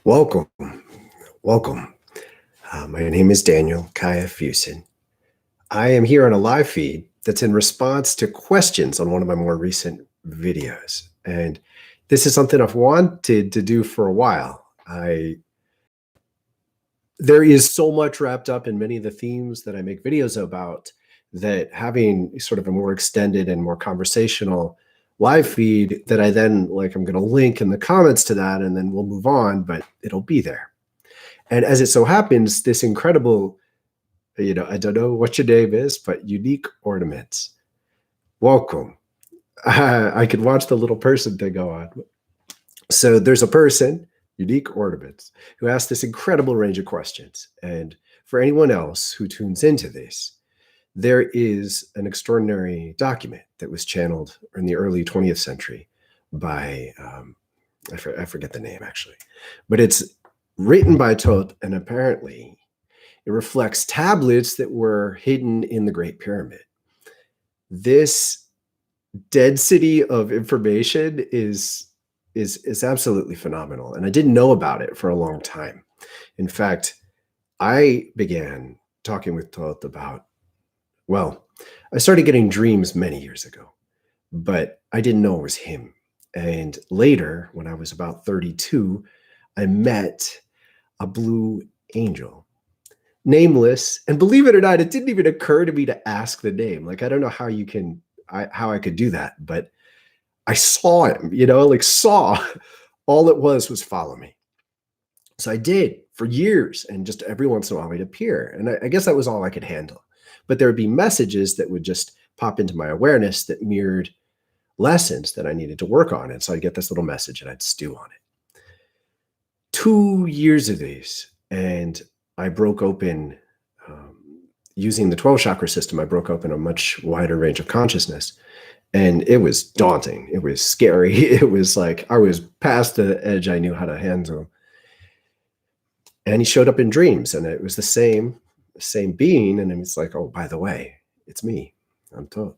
Welcome, welcome. My name is Daniel Kaya Fusen. I am here on a live feed that's in response to questions on one of my more recent videos. And this is something I've wanted to do for a while. There is so much wrapped up in many of the themes that I make videos about that having sort of a more extended and more conversational live feed that I then I'm going to link in the comments to that, and then we'll move on, but it'll be there. And as it so happens, this incredible, I don't know what your name is, but unique ornaments. Welcome. I could watch the little person thing go on. So there's a person, unique ornaments, who asked this incredible range of questions. And for anyone else who tunes into this, there is an extraordinary document that was channeled in the early 20th century by, I forget the name actually, but it's written by Thoth, and apparently it reflects tablets that were hidden in the Great Pyramid. This density of information is absolutely phenomenal, and I didn't know about it for a long time. In fact, I began talking with Thoth about, I started getting dreams many years ago, but I didn't know it was him. And later, when I was about 32, I met a blue angel, nameless. And believe it or not, it didn't even occur to me to ask the name. I don't know how how I could do that, but I saw him, saw. All it was follow me. So I did for years, and just every once in a while he'd appear. And I guess that was all I could handle. But there would be messages that would just pop into my awareness that mirrored lessons that I needed to work on. And so I'd get this little message and I'd stew on it. 2 years of these, and I broke open, using the 12 chakra system, I broke open a much wider range of consciousness. And it was daunting. It was scary. It was like I was past the edge I knew how to handle. And he showed up in dreams, and it was the same being. And it's like, oh, by the way, it's me. I'm Thoth.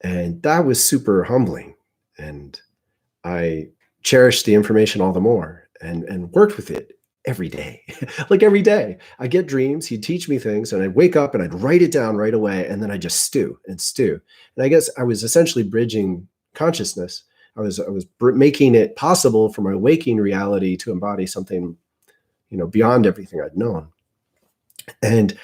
And that was super humbling. And I cherished the information all the more and worked with it every day. Every day I get dreams, he'd teach me things, and I'd wake up and I'd write it down right away. And then I just stew. And I guess I was essentially bridging consciousness. I was making it possible for my waking reality to embody something, beyond everything I'd known. And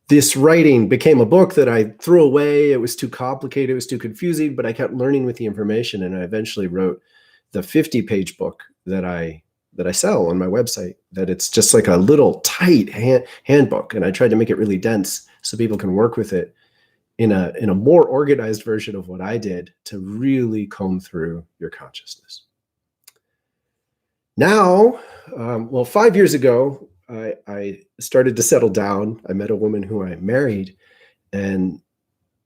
this writing became a book that I threw away. It was too complicated. It was too confusing, but I kept learning with the information. And I eventually wrote the 50-page book that I sell on my website, that it's just like a little tight handbook. And I tried to make it really dense so people can work with it in a more organized version of what I did to really comb through your consciousness. Now, 5 years ago, I started to settle down. I met a woman who I married, and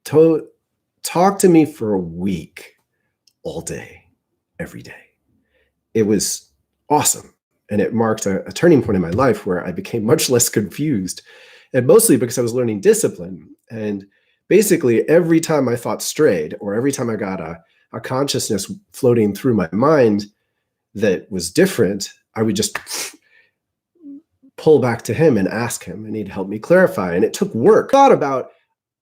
talked to me for a week, all day, every day. It was awesome. And it marked a turning point in my life where I became much less confused, and mostly because I was learning discipline. And basically every time my thoughts strayed, or every time I got a consciousness floating through my mind that was different, I would just pull back to him and ask him, and he'd help me clarify. And it took work. Thought about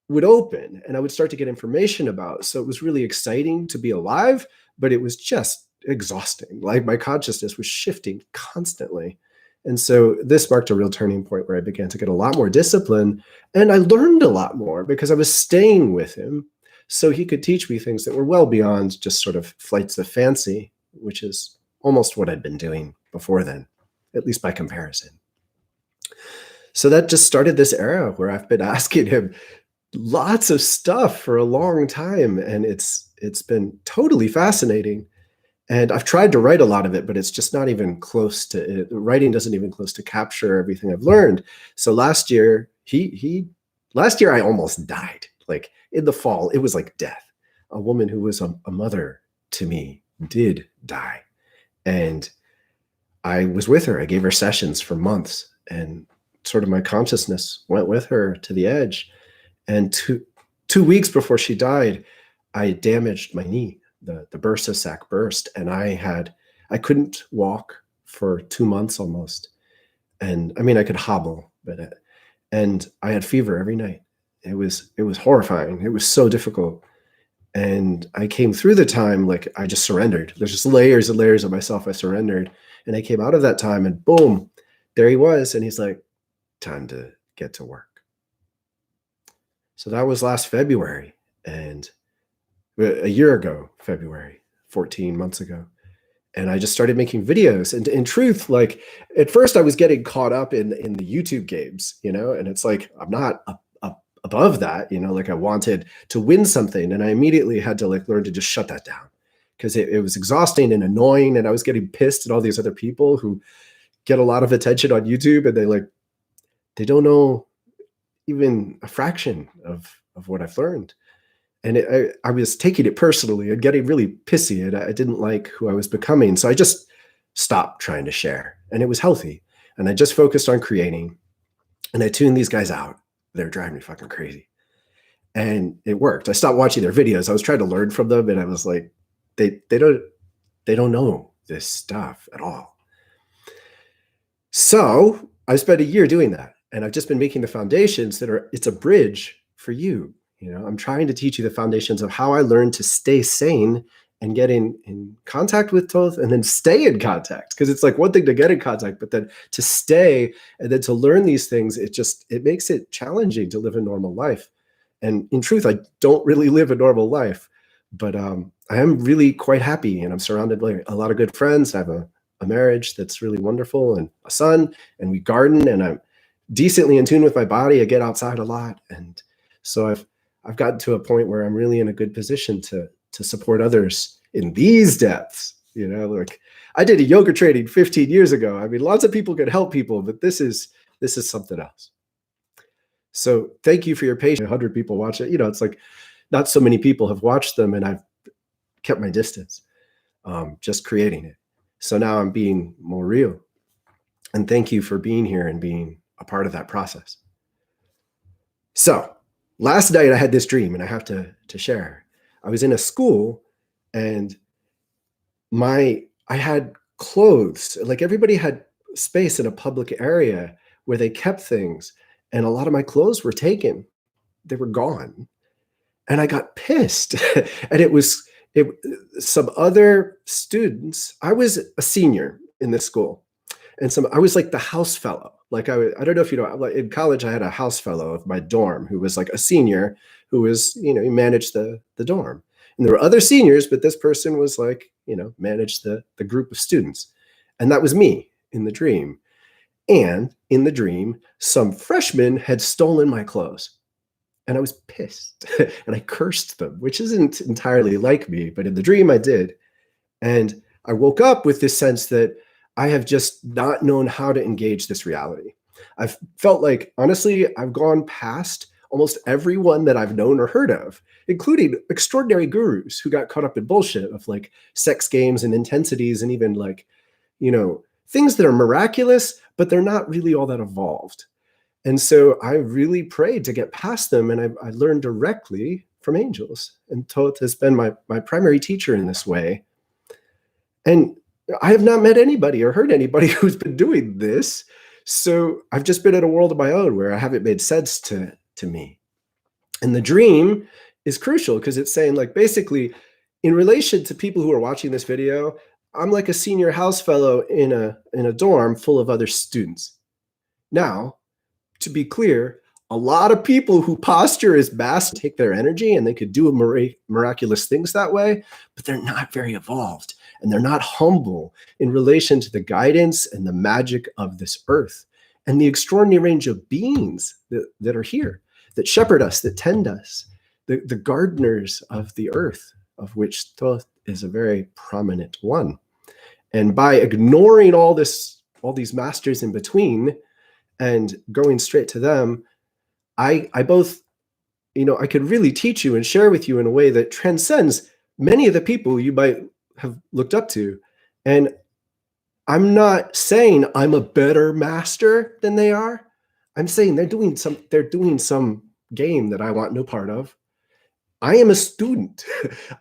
would open, and I would start to get information about. So it was really exciting to be alive, but it was just exhausting. My consciousness was shifting constantly. And so this marked a real turning point where I began to get a lot more discipline, and I learned a lot more because I was staying with him so he could teach me things that were well beyond just sort of flights of fancy, which is almost what I'd been doing before then, at least by comparison. So that just started this era where I've been asking him lots of stuff for a long time, and it's been totally fascinating. And I've tried to write a lot of it, but it's just not even close to it. Writing doesn't even close to capture everything I've learned. So last year, I almost died. In the fall, it was like death. A woman who was a mother to me did die. And I was with her. I gave her sessions for months, and sort of my consciousness went with her to the edge. And two weeks before she died, I damaged my knee. The bursa sac burst, and I couldn't walk. for 2 months almost. And I mean, I could hobble, and I had fever every night. It was horrifying. It was so difficult. And I came through the time, like I just surrendered. There's just layers and layers of myself. I surrendered. And I came out of that time and boom, there he was. And he's like, time to get to work. So that was last February, and a year ago, February, 14 months ago. And I just started making videos. And in truth, like at first I was getting caught up in the YouTube games, and it's like, I'm not above that, like I wanted to win something. And I immediately had to like learn to just shut that down, because it was exhausting and annoying. And I was getting pissed at all these other people who get a lot of attention on YouTube, and they don't know even a fraction of what I've learned. And I was taking it personally and getting really pissy, and I didn't like who I was becoming. So I just stopped trying to share, and it was healthy. And I just focused on creating, and I tuned these guys out. They're driving me fucking crazy. And it worked. I stopped watching their videos. I was trying to learn from them, and I was like, they don't know this stuff at all. So I spent a year doing that, and I've just been making the foundations it's a bridge for you. I'm trying to teach you the foundations of how I learned to stay sane and get in contact with Thoth, and then stay in contact. Because it's like one thing to get in contact, but then to stay and then to learn these things, it makes it challenging to live a normal life. And in truth, I don't really live a normal life, but I am really quite happy, and I'm surrounded by a lot of good friends. I have a marriage that's really wonderful, and a son, and we garden, and I'm decently in tune with my body. I get outside a lot. And so I've gotten to a point where I'm really in a good position to support others in these depths. Like I did a yoga training 15 years ago. I mean, lots of people can help people, but this is something else. So thank you for your patience. 100 people watch it. It's like not so many people have watched them, and I've kept my distance, just creating it. So now I'm being more real. And thank you for being here and being a part of that process. So last night I had this dream, and I have to share. I was in a school, and I had clothes. Like everybody had space in a public area where they kept things, and a lot of my clothes were taken. They were gone. And I got pissed. And it was some other students. I was a senior in this school, and I was like the house fellow. Like I don't know if you know, like in college, I had a house fellow of my dorm who was like a senior who was, he managed the dorm. And there were other seniors, but this person was like, managed the group of students. And that was me in the dream. And in the dream, some freshmen had stolen my clothes. And I was pissed and I cursed them, which isn't entirely like me, but in the dream I did. And I woke up with this sense that I have just not known how to engage this reality. I've felt like, honestly, I've gone past almost everyone that I've known or heard of, including extraordinary gurus who got caught up in bullshit of like sex games and intensities, and even like, things that are miraculous, but they're not really all that evolved. And so I really prayed to get past them, and I learned directly from angels. And Thoth has been my primary teacher in this way. And I have not met anybody or heard anybody who's been doing this. So I've just been in a world of my own where I haven't made sense to me. And the dream is crucial because it's saying, like, basically, in relation to people who are watching this video, I'm like a senior house fellow in a dorm full of other students. Now, to be clear, a lot of people who posture as master take their energy, and they could do miraculous things that way, but they're not very evolved, and they're not humble in relation to the guidance and the magic of this earth and the extraordinary range of beings that are here, that shepherd us, that tend us, the gardeners of the earth, of which Thoth is a very prominent one. And by ignoring all these masters in between and going straight to them, I both, I could really teach you and share with you in a way that transcends many of the people you might have looked up to. And I'm not saying I'm a better master than they are. I'm saying they're doing some game that I want no part of. I am a student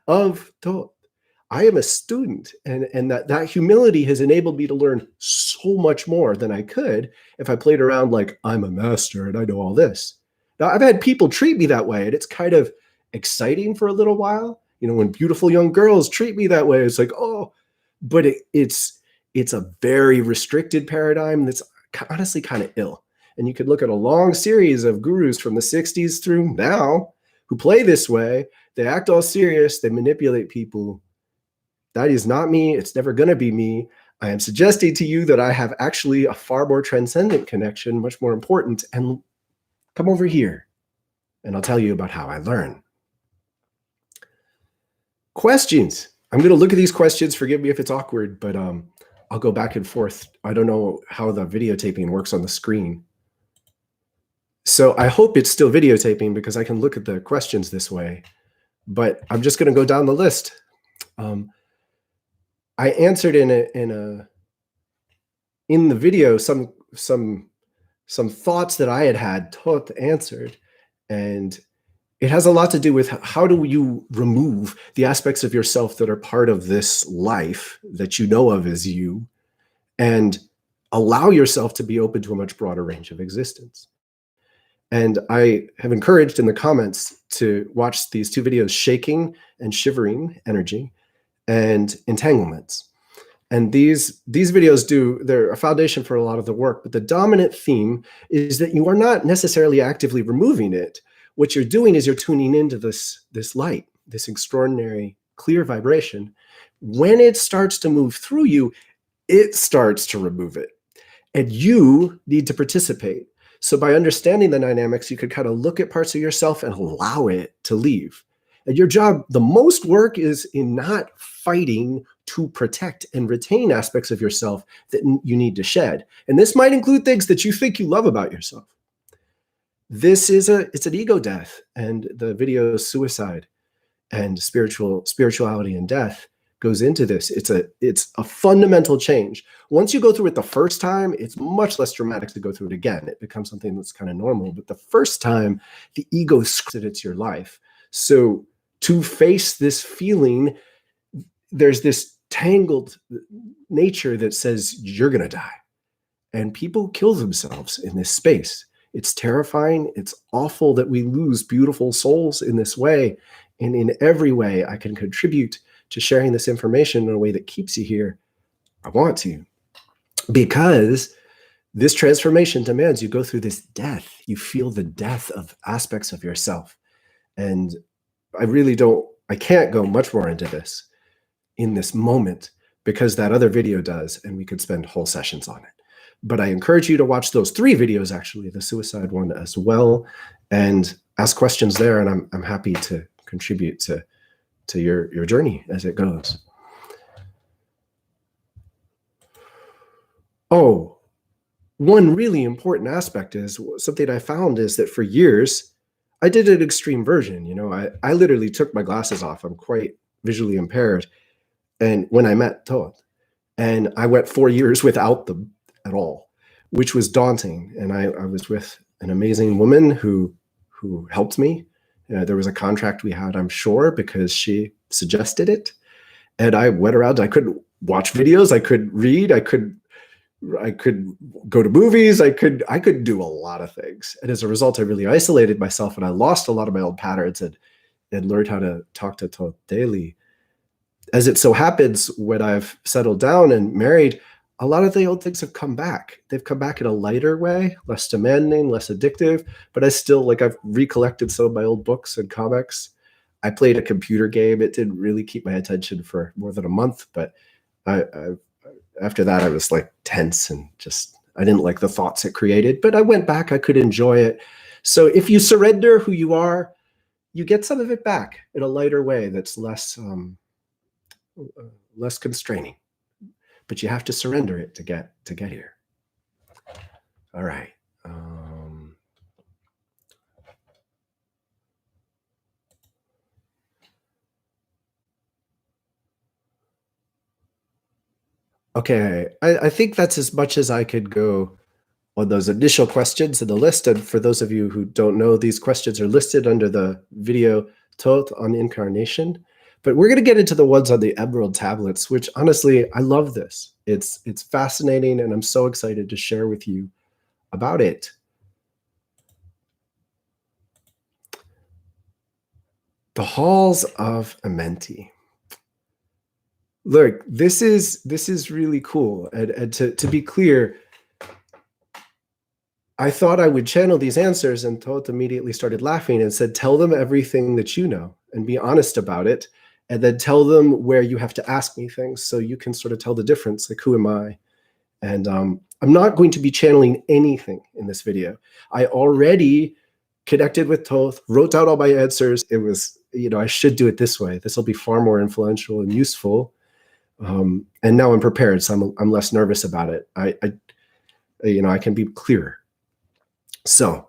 of Thoth. I am a student, and that humility has enabled me to learn so much more than I could if I played around like I'm a master and I know all this. Now, I've had people treat me that way, and it's kind of exciting for a little while. You know, when beautiful young girls treat me that way, it's like, oh, but it's a very restricted paradigm that's honestly kind of ill. And you could look at a long series of gurus from the 60s through now who play this way. They act all serious, they manipulate people. That is not me. It's never going to be me. I am suggesting to you that I have actually a far more transcendent connection, much more important. And come over here, and I'll tell you about how I learn. Questions. I'm going to look at these questions. Forgive me if it's awkward, but I'll go back and forth. I don't know how the videotaping works on the screen. So I hope it's still videotaping because I can look at the questions this way. But I'm just going to go down the list. I answered in the video some thoughts that I had Thoth answered, and it has a lot to do with how do you remove the aspects of yourself that are part of this life that you know of as you, and allow yourself to be open to a much broader range of existence. And I have encouraged in the comments to watch these two videos, Shaking and Shivering Energy and Entanglements. And these videos they're a foundation for a lot of the work, but the dominant theme is that you are not necessarily actively removing it. What you're doing is you're tuning into this light, this extraordinary clear vibration. When it starts to move through you, it starts to remove it. And you need to participate. So by understanding the dynamics, you could kind of look at parts of yourself and allow it to leave. And your job, the most work is in not fighting to protect and retain aspects of yourself that you need to shed. And this might include things that you think you love about yourself. It's an ego death, and the video Suicide and Spirituality and Death goes into this. It's a fundamental change. Once you go through it the first time, it's much less dramatic to go through it again. It becomes something that's kind of normal. But the first time, the ego scripts it's your life. So to face this feeling, there's this tangled nature that says you're going to die. And people kill themselves in this space. It's terrifying. It's awful that we lose beautiful souls in this way. And in every way I can contribute to sharing this information in a way that keeps you here, I want to. Because this transformation demands you go through this death. You feel the death of aspects of yourself. And I can't go much more into this in this moment because that other video does, and we could spend whole sessions on it. But I encourage you to watch those 3 videos, actually, the suicide one as well, and ask questions there, and I'm happy to contribute to your journey as it goes. Oh, one really important aspect is something I found is that for years, I did an extreme version. You know, I literally took my glasses off. I'm quite visually impaired. And when I met Thoth, and I went 4 years without them at all, which was daunting. And I was with an amazing woman who helped me. There was a contract we had, I'm sure, because she suggested it. And I went around, I could watch videos, I could read, I could go to movies, I could do a lot of things. And as a result, I really isolated myself, and I lost a lot of my old patterns and learned how to talk to Thoth daily. As it so happens, when I've settled down and married, a lot of the old things have come back. They've come back in a lighter way, less demanding, less addictive, but I've recollected some of my old books and comics. I played a computer game. It didn't really keep my attention for more than a month, but after that, I was like tense and I didn't like the thoughts it created, but I went back, I could enjoy it. So if you surrender who you are, you get some of it back in a lighter way that's less constraining. But you have to surrender it to get here. All right. Okay, I think that's as much as I could go on those initial questions in the list. And for those of you who don't know, these questions are listed under the video Thoth on Incarnation. But we're going to get into the ones on the Emerald Tablets, which honestly, I love this. It's fascinating, and I'm so excited to share with you about it. The Halls of Amenti. Look, this is really cool. And to be clear, I thought I would channel these answers, and Thoth immediately started laughing and said, tell them everything that you know and be honest about it. And then tell them where you have to ask me things so you can sort of tell the difference, like, who am I? And I'm not going to be channeling anything in this video. I already connected with Thoth, wrote out all my answers. It was, I should do it this way. This will be far more influential and useful. And now I'm prepared, so I'm less nervous about it. I can be clearer. So,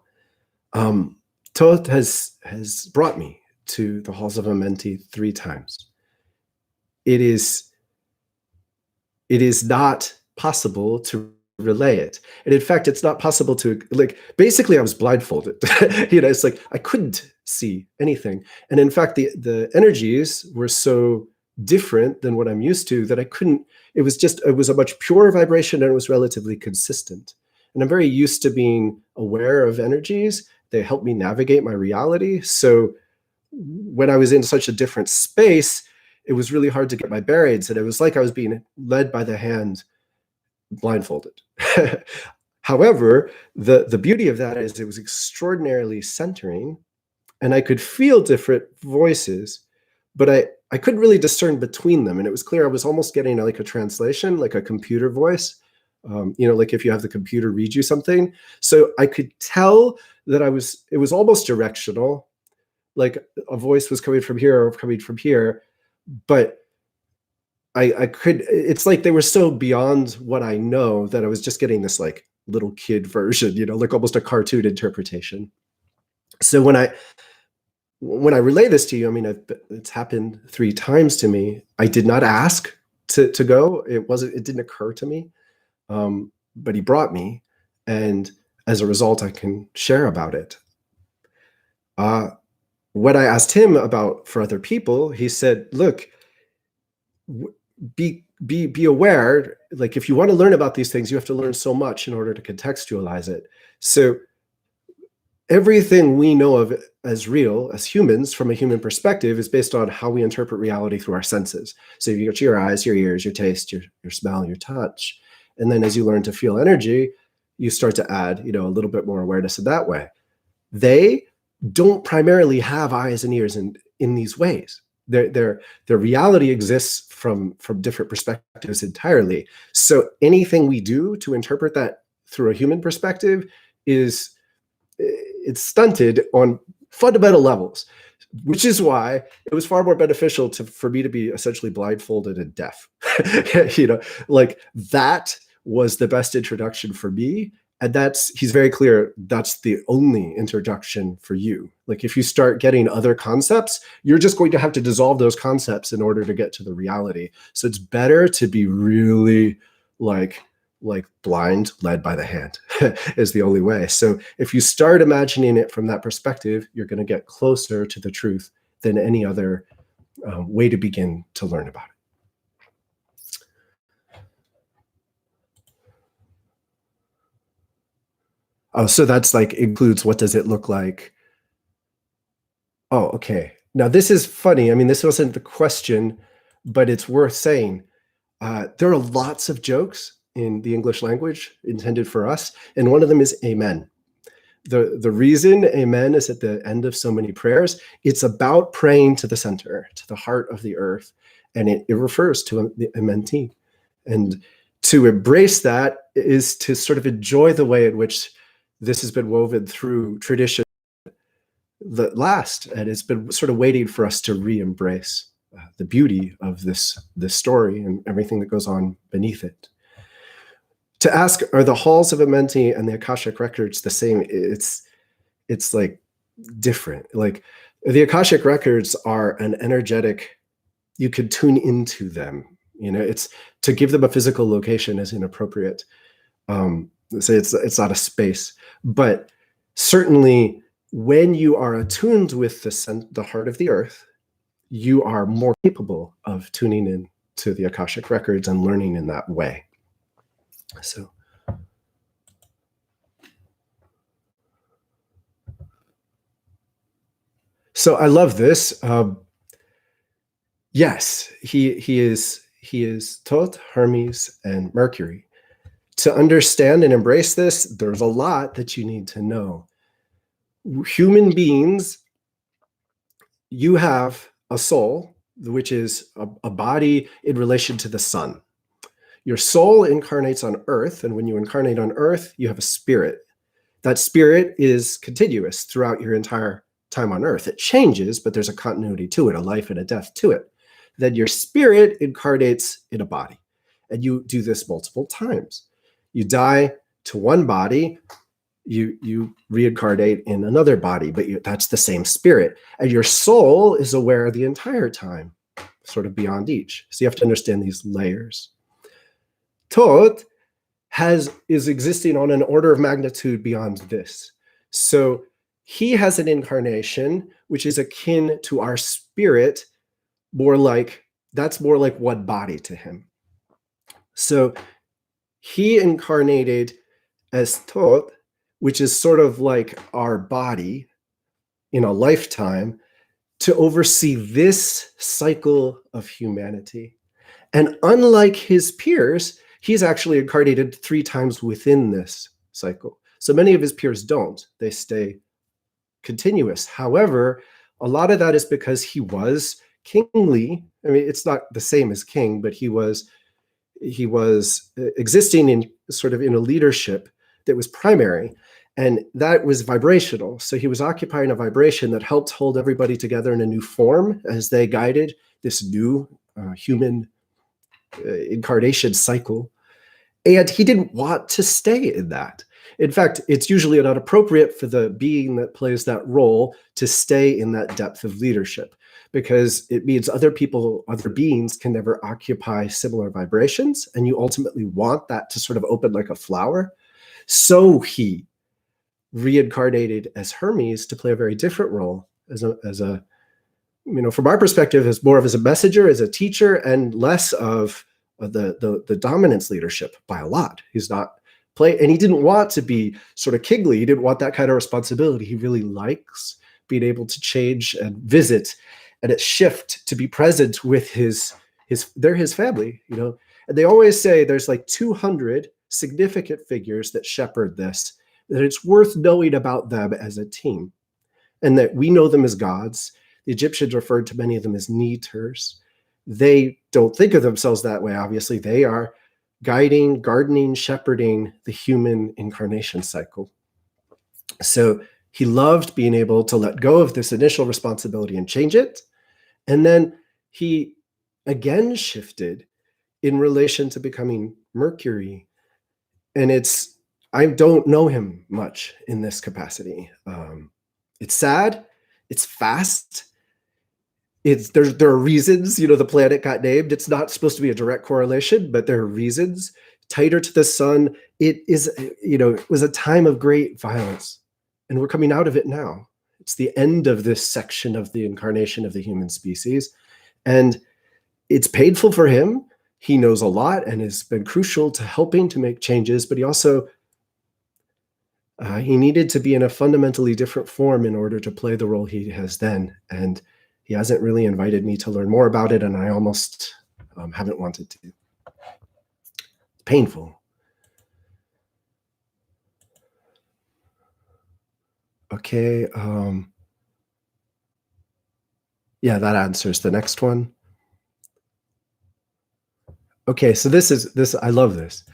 Thoth has brought me to the Halls of Amenti 3 times. It is not possible to relay it. And in fact, it's not possible to, basically I was blindfolded. It's like I couldn't see anything. And in fact, the energies were so different than what I'm used to that I couldn't, it was a much purer vibration, and it was relatively consistent. And I'm very used to being aware of energies. They help me navigate my reality. So when I was in such a different space, it was really hard to get my bearings. And it was like I was being led by the hand, blindfolded. However, the beauty of that is it was extraordinarily centering, and I could feel different voices, but I couldn't really discern between them. And it was clear I was almost getting like a translation, like a computer voice. Like if you have the computer read you something. So I could tell that it was almost directional, like a voice was coming from here or coming from here, but it's like they were so beyond what I know that I was just getting this like little kid version, like almost a cartoon interpretation. So when I relay this to you, it's happened 3 times to me. I did not ask to go. It didn't occur to me. But he brought me, and as a result, I can share about it. What I asked him about for other people, he said, look, be aware, like if you want to learn about these things, you have to learn so much in order to contextualize it. So everything we know of as real, as humans, from a human perspective, is based on how we interpret reality through our senses. So you got your eyes, your ears, your taste, your smell, your touch. And then as you learn to feel energy, you start to add, a little bit more awareness in that way. They don't primarily have eyes and ears in these ways. Their reality exists from different perspectives entirely. So anything we do to interpret that through a human perspective it's stunted on fundamental levels, which is why it was far more beneficial for me to be essentially blindfolded and deaf. Like that was the best introduction for me. And he's very clear, that's the only introduction for you. Like if you start getting other concepts, you're just going to have to dissolve those concepts in order to get to the reality. So it's better to be really like blind, led by the hand is the only way. So if you start imagining it from that perspective, you're going to get closer to the truth than any other way to begin to learn about it. Oh, so that's includes what does it look like? Oh, okay. Now this is funny. This wasn't the question, but it's worth saying. There are lots of jokes in the English language intended for us, and one of them is amen. The reason amen is at the end of so many prayers, it's about praying to the center, to the heart of the earth, and it refers to the Amenti. And to embrace that is to sort of enjoy the way in which this has been woven through tradition that last, and it's been sort of waiting for us to re-embrace the beauty of this story and everything that goes on beneath it. To ask, are the Halls of Amenti and the Akashic records the same? It's like different. Like the Akashic records are an energetic, you could tune into them. It's to give them a physical location is inappropriate. So it's not a space, but certainly when you are attuned with the heart of the earth, you are more capable of tuning in to the Akashic records and learning in that way. So I love this. Yes, he is Thoth, Hermes, and Mercury. To understand and embrace this, there's a lot that you need to know. Human beings, you have a soul, which is a body in relation to the sun. Your soul incarnates on Earth, and when you incarnate on Earth, you have a spirit. That spirit is continuous throughout your entire time on Earth. It changes, but there's a continuity to it, a life and a death to it. Then your spirit incarnates in a body, and you do this multiple times. You die to one body, you reincarnate in another body, but that's the same spirit. And your soul is aware the entire time, sort of beyond each. So you have to understand these layers. Thoth is existing on an order of magnitude beyond this. So he has an incarnation, which is akin to our spirit, that's more like one body to him. So he incarnated as Thoth, which is sort of like our body in a lifetime, to oversee this cycle of humanity. And unlike his peers, he's actually incarnated 3 times within this cycle. So many of his peers don't. They stay continuous. However, a lot of that is because he was kingly. I mean, it's not the same as king, but he was existing in sort of in a leadership that was primary, and that was vibrational. So he was occupying a vibration that helped hold everybody together in a new form as they guided this new human incarnation cycle. And he didn't want to stay in that. In fact, it's usually not appropriate for the being that plays that role to stay in that depth of leadership, because it means other beings can never occupy similar vibrations, and you ultimately want that to sort of open like a flower. So he reincarnated as Hermes to play a very different role as a from our perspective, as more of as a messenger, as a teacher, and less of the dominance leadership by a lot. He's not and he didn't want to be sort of kingly. He didn't want that kind of responsibility. He really likes being able to change and visit and shift, to be present with they're his family, And they always say there's like 200 significant figures that shepherd this, that it's worth knowing about them as a team, and that we know them as gods. The Egyptians referred to many of them as Neters. They don't think of themselves that way, obviously. They are guiding, gardening, shepherding the human incarnation cycle. So he loved being able to let go of this initial responsibility and change it. And then he again shifted in relation to becoming Mercury. And I don't know him much in this capacity. It's sad. It's fast. There are reasons, the planet got named. It's not supposed to be a direct correlation, but there are reasons. Tighter to the sun. It was a time of great violence, and we're coming out of it now. It's the end of this section of the incarnation of the human species, and it's painful for him. He knows a lot and has been crucial to helping to make changes, but he also he needed to be in a fundamentally different form in order to play the role he has then. And he hasn't really invited me to learn more about it, and I almost haven't wanted to. It's painful. Okay. Yeah, that answers the next one. Okay, so this. I love this.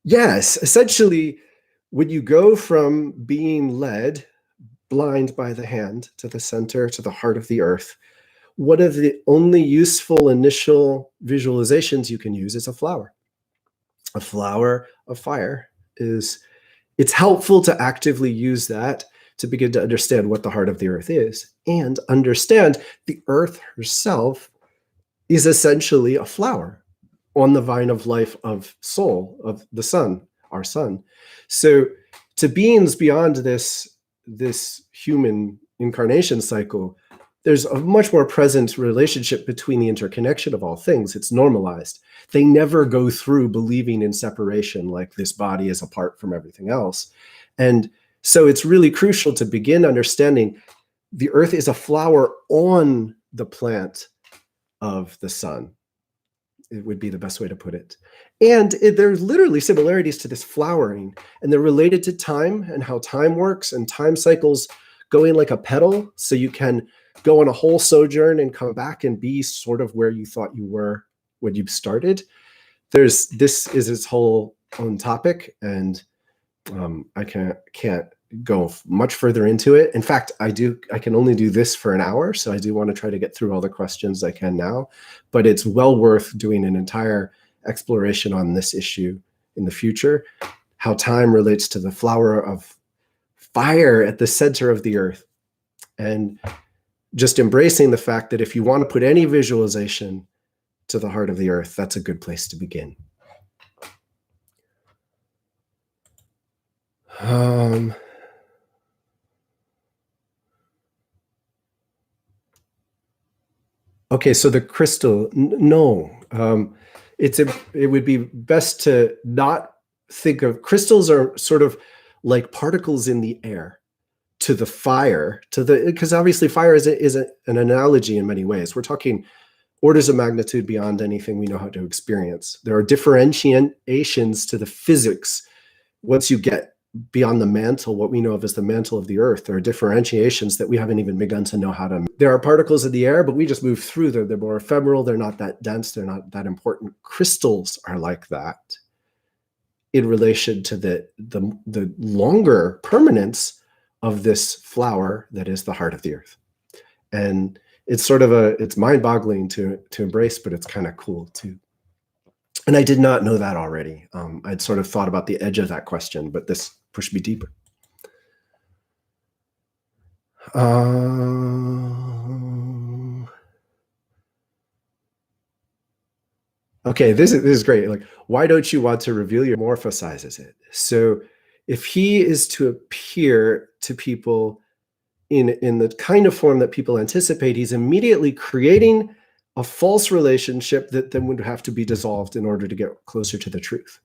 Yes, essentially, when you go from being led blind by the hand to the center, to the heart of the earth, one of the only useful initial visualizations you can use is a flower. A flower of fire it's helpful to actively use that to begin to understand what the heart of the earth is, and understand the earth herself is essentially a flower on the vine of life of soul, of the sun, our sun. So to beings beyond this human incarnation cycle, there's a much more present relationship between the interconnection of all things. It's normalized. They never go through believing in separation, like this body is apart from everything else. And so it's really crucial to begin understanding the earth is a flower on the plant of the sun. It would be the best way to put it. And there's literally similarities to this flowering, and they're related to time and how time works and time cycles going like a petal. So you can go on a whole sojourn and come back and be sort of where you thought you were when you started. This is its whole own topic, and I can't go much further into it. In fact, I can only do this for an hour, so I do want to try to get through all the questions I can now, but it's well worth doing an entire exploration on this issue in the future, how time relates to the flower of fire at the center of the earth, and just embracing the fact that if you want to put any visualization to the heart of the earth, that's a good place to begin. Okay, so the crystal, no. It would be best to not think of crystals are sort of like particles in the air to the fire, because obviously fire is an analogy in many ways. We're talking orders of magnitude beyond anything we know how to experience. There are differentiations to the physics. Once you get beyond the mantle, what we know of as the mantle of the earth, there are differentiations that we haven't even begun to know how to. There are particles in the air, but we just move through them. They're more ephemeral. They're not that dense. They're not that important. Crystals are like that in relation to the longer permanence of this flower that is the heart of the earth. And it's sort of it's mind-boggling to embrace, but it's kind of cool too. And I did not know that already. I'd sort of thought about the edge of that question, but this pushed me deeper. Okay, this is great. Like, why don't you want to reveal your morphosizes it? So if he is to appear to people in the kind of form that people anticipate, he's immediately creating a false relationship that then would have to be dissolved in order to get closer to the truth.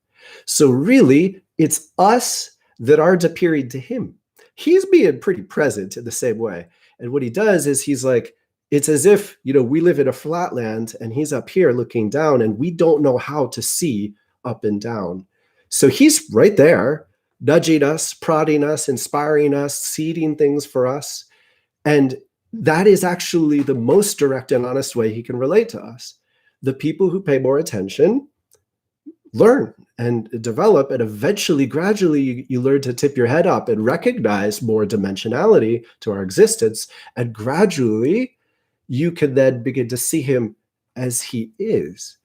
So really, it's us that aren't appearing to him. He's being pretty present in the same way. And what he does is he's like, it's as if, we live in a flatland and he's up here looking down and we don't know how to see up and down. So he's right there, nudging us, prodding us, inspiring us, seeding things for us. And that is actually the most direct and honest way he can relate to us. The people who pay more attention learn and develop, and eventually, gradually, you learn to tip your head up and recognize more dimensionality to our existence. And gradually, you can then begin to see him as he is.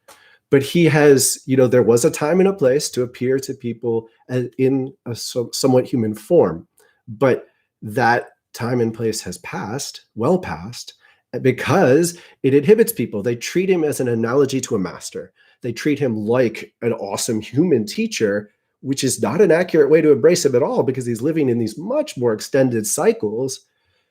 But he has, there was a time and a place to appear to people in a somewhat human form. But that time and place has passed, well past, because it inhibits people. They treat him as an analogy to a master. They treat him like an awesome human teacher, which is not an accurate way to embrace him at all, because he's living in these much more extended cycles.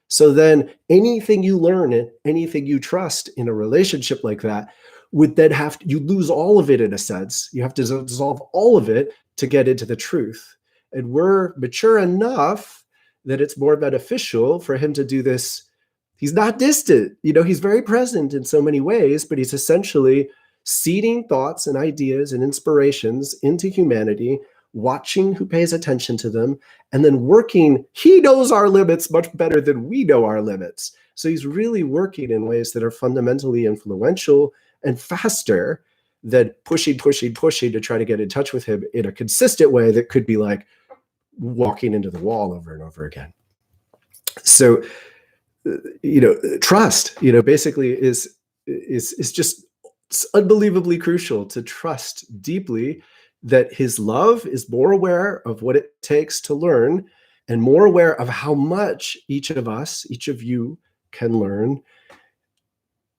So then anything you learn and anything you trust in a relationship like that would then you lose all of it in a sense. You have to dissolve all of it to get into the truth. And we're mature enough that it's more beneficial for him to do this. He's not distant, he's very present in so many ways, but he's essentially seeding thoughts and ideas and inspirations into humanity, watching who pays attention to them, and then working. He knows our limits much better than we know our limits. So he's really working in ways that are fundamentally influential and faster than pushing to try to get in touch with him in a consistent way that could be like walking into the wall over and over again. So, trust, basically is just unbelievably crucial to trust deeply that his love is more aware of what it takes to learn and more aware of how much each of us, each of you can learn.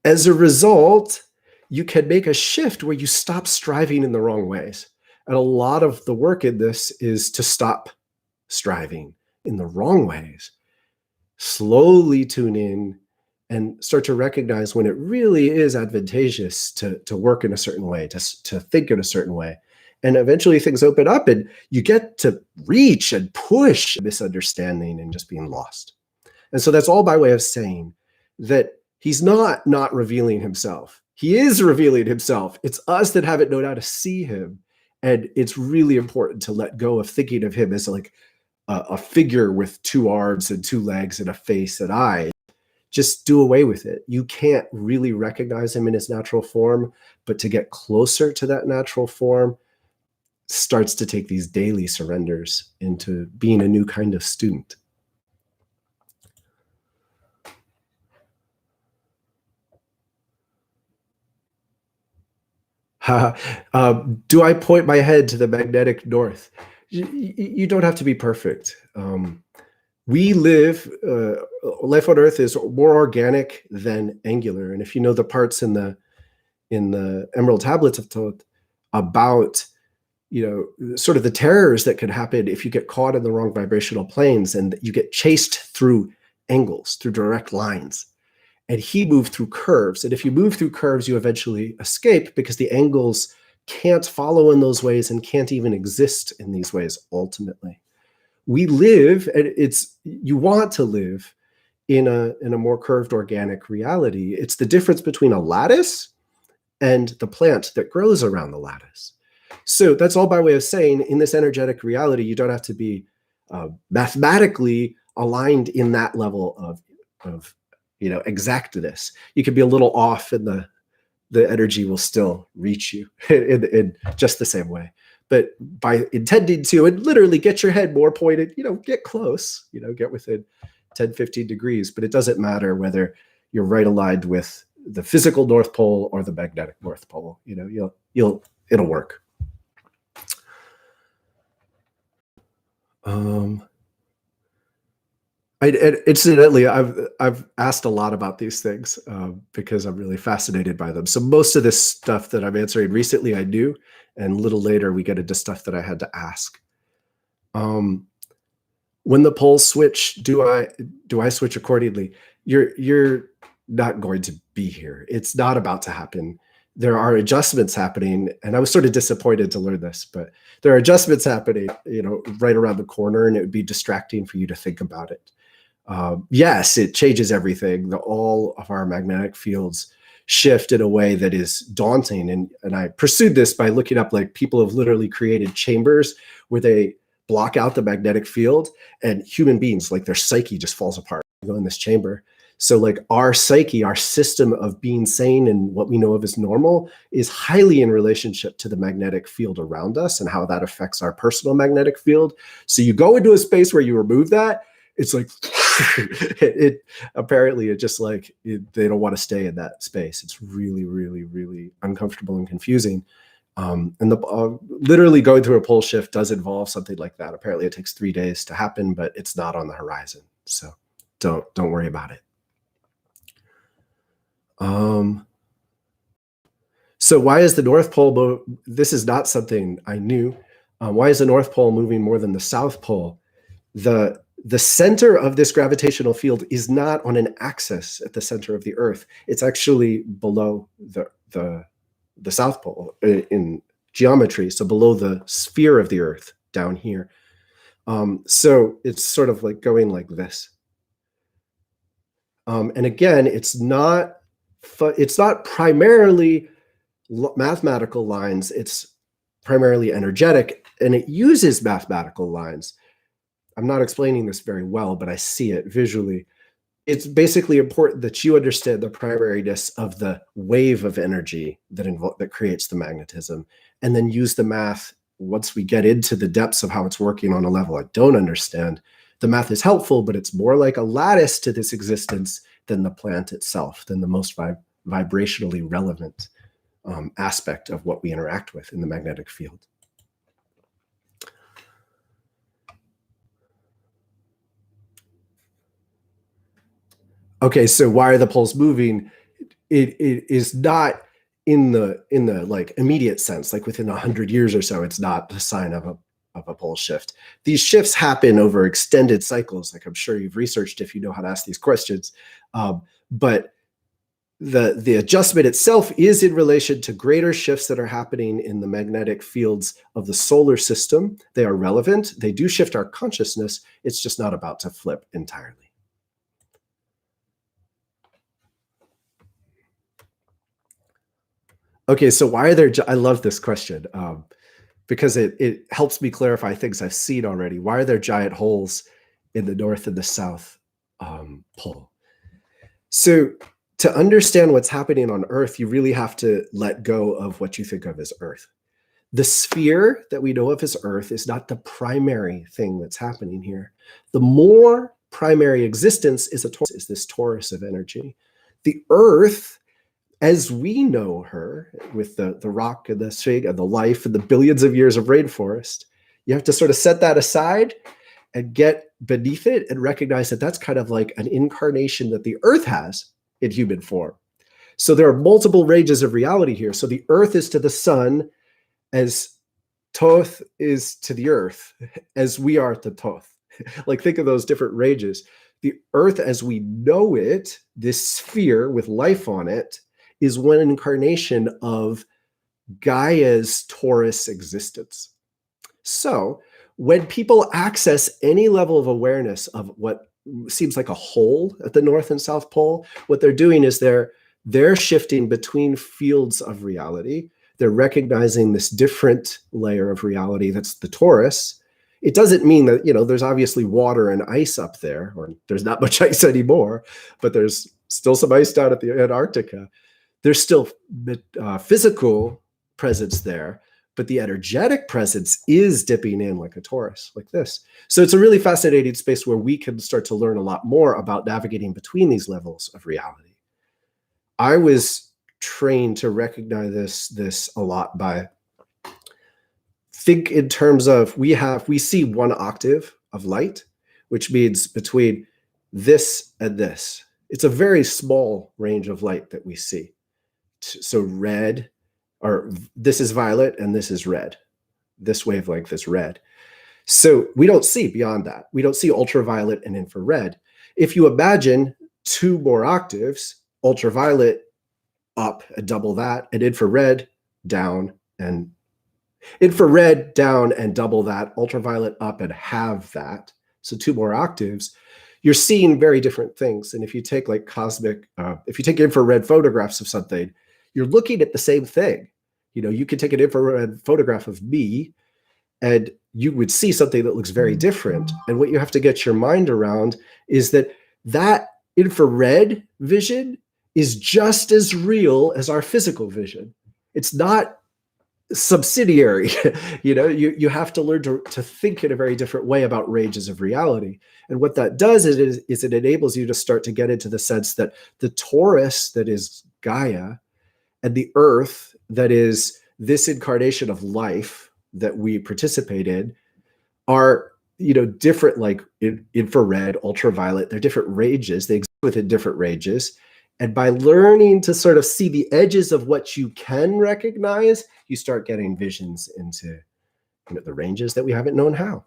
As a result, you can make a shift where you stop striving in the wrong ways. And a lot of the work in this is to stop striving in the wrong ways. Slowly tune in and start to recognize when it really is advantageous to work in a certain way, to think in a certain way. And eventually things open up and you get to reach and push misunderstanding and just being lost. And so that's all by way of saying that he's not revealing himself. He is revealing himself. It's us that haven't known how to see him. And it's really important to let go of thinking of him as like a figure with two arms and two legs and a face and eyes. Just do away with it. You can't really recognize him in his natural form, but to get closer to that natural form starts to take these daily surrenders into being a new kind of student. Do I point my head to the magnetic north? You don't have to be perfect. We live, life on Earth is more organic than angular. And if you know the parts in the Emerald Tablets of Thoth about, sort of the terrors that could happen if you get caught in the wrong vibrational planes and you get chased through angles, through direct lines. And he moved through curves. And if you move through curves, you eventually escape because the angles can't follow in those ways and can't even exist in these ways ultimately. We live, and you want to live in a more curved organic reality. It's the difference between a lattice and the plant that grows around the lattice. So that's all by way of saying in this energetic reality, you don't have to be mathematically aligned in that level of exactness. You can be a little off and the energy will still reach you in just the same way. But by intending to and literally get your head more pointed, get close, get within 10, 15 degrees. But it doesn't matter whether you're right aligned with the physical North Pole or the magnetic North Pole. It'll work. Incidentally, I've asked a lot about these things because I'm really fascinated by them. So most of this stuff that I'm answering recently, I knew, and a little later we get into stuff that I had to ask. When the poles switch, do I switch accordingly? You're not going to be here. It's not about to happen. There are adjustments happening, and I was sort of disappointed to learn this, but there are adjustments happening, right around the corner, and it would be distracting for you to think about it. Yes, it changes everything. All of our magnetic fields shift in a way that is daunting. And I pursued this by looking up, like, people have literally created chambers where they block out the magnetic field, and human beings, like, their psyche just falls apart in this chamber. So like our psyche, our system of being sane and what we know of as normal is highly in relationship to the magnetic field around us and how that affects our personal magnetic field. So you go into a space where you remove that, it's like, apparently it just like, they don't want to stay in that space. It's really, really, really uncomfortable and confusing. And literally going through a pole shift does involve something like that. Apparently it takes 3 days to happen, but it's not on the horizon. So don't worry about it. So why is the North Pole, this is not something I knew. Why is the North Pole moving more than the South Pole? The center of this gravitational field is not on an axis at the center of the Earth. It's actually below the South Pole in geometry. So below the sphere of the Earth down here. So it's sort of like going like this. And again, it's not primarily mathematical lines. It's primarily energetic, and it uses mathematical lines. I'm not explaining this very well, but I see it visually. It's basically important that you understand the primariness of the wave of energy that creates the magnetism, and then use the math. Once we get into the depths of how it's working on a level I don't understand, the math is helpful, but it's more like a lattice to this existence than the plant itself, than the most vibrationally relevant aspect of what we interact with in the magnetic field. Okay, so why are the poles moving? It is not in the like immediate sense, like within 100 years or so. It's not a sign of a pole shift. These shifts happen over extended cycles, like I'm sure you've researched if you know how to ask these questions. But the adjustment itself is in relation to greater shifts that are happening in the magnetic fields of the solar system. They are relevant. They do shift our consciousness. It's just not about to flip entirely. Okay, so why are there, I love this question because it helps me clarify things I've seen already. Why are there giant holes in the north and the south pole? So to understand what's happening on Earth, you really have to let go of what you think of as Earth. The sphere that we know of as Earth is not the primary thing that's happening here. The more primary existence is this torus of energy. The Earth, as we know her, with the rock and the swing and the life and the billions of years of rainforest, you have to sort of set that aside and get beneath it and recognize that that's kind of like an incarnation that the Earth has in human form. So there are multiple ranges of reality here. So the Earth is to the sun as Thoth is to the Earth, as we are to Thoth. Like, think of those different ranges. The Earth as we know it, this sphere with life on it, is one incarnation of Gaia's torus existence. So when people access any level of awareness of what seems like a hole at the North and South Pole, what they're doing is they're shifting between fields of reality. They're recognizing this different layer of reality that's the torus. It doesn't mean that, there's obviously water and ice up there, or there's not much ice anymore, but there's still some ice down at the Antarctica. There's still physical presence there, but the energetic presence is dipping in like a torus, like this. So it's a really fascinating space where we can start to learn a lot more about navigating between these levels of reality. I was trained to recognize this a lot by think in terms of we see one octave of light, which means between this and this. It's a very small range of light that we see. So red, or this is violet and this is red. This wavelength is red. So we don't see beyond that. We don't see ultraviolet and infrared. If you imagine 2 more octaves, ultraviolet up and double that, and infrared down and double that, ultraviolet up and halve that. So 2 more octaves, you're seeing very different things. And if you take like if you take infrared photographs of something, you're looking at the same thing. You could take an infrared photograph of me and you would see something that looks very different. And what you have to get your mind around is that infrared vision is just as real as our physical vision. It's not subsidiary. You have to learn to think in a very different way about ranges of reality. And what that does is it enables you to start to get into the sense that the torus that is Gaia and the Earth that is this incarnation of life that we participate in are, different, like infrared, ultraviolet. They're different ranges. They exist within different ranges. And by learning to sort of see the edges of what you can recognize, you start getting visions into the ranges that we haven't known how.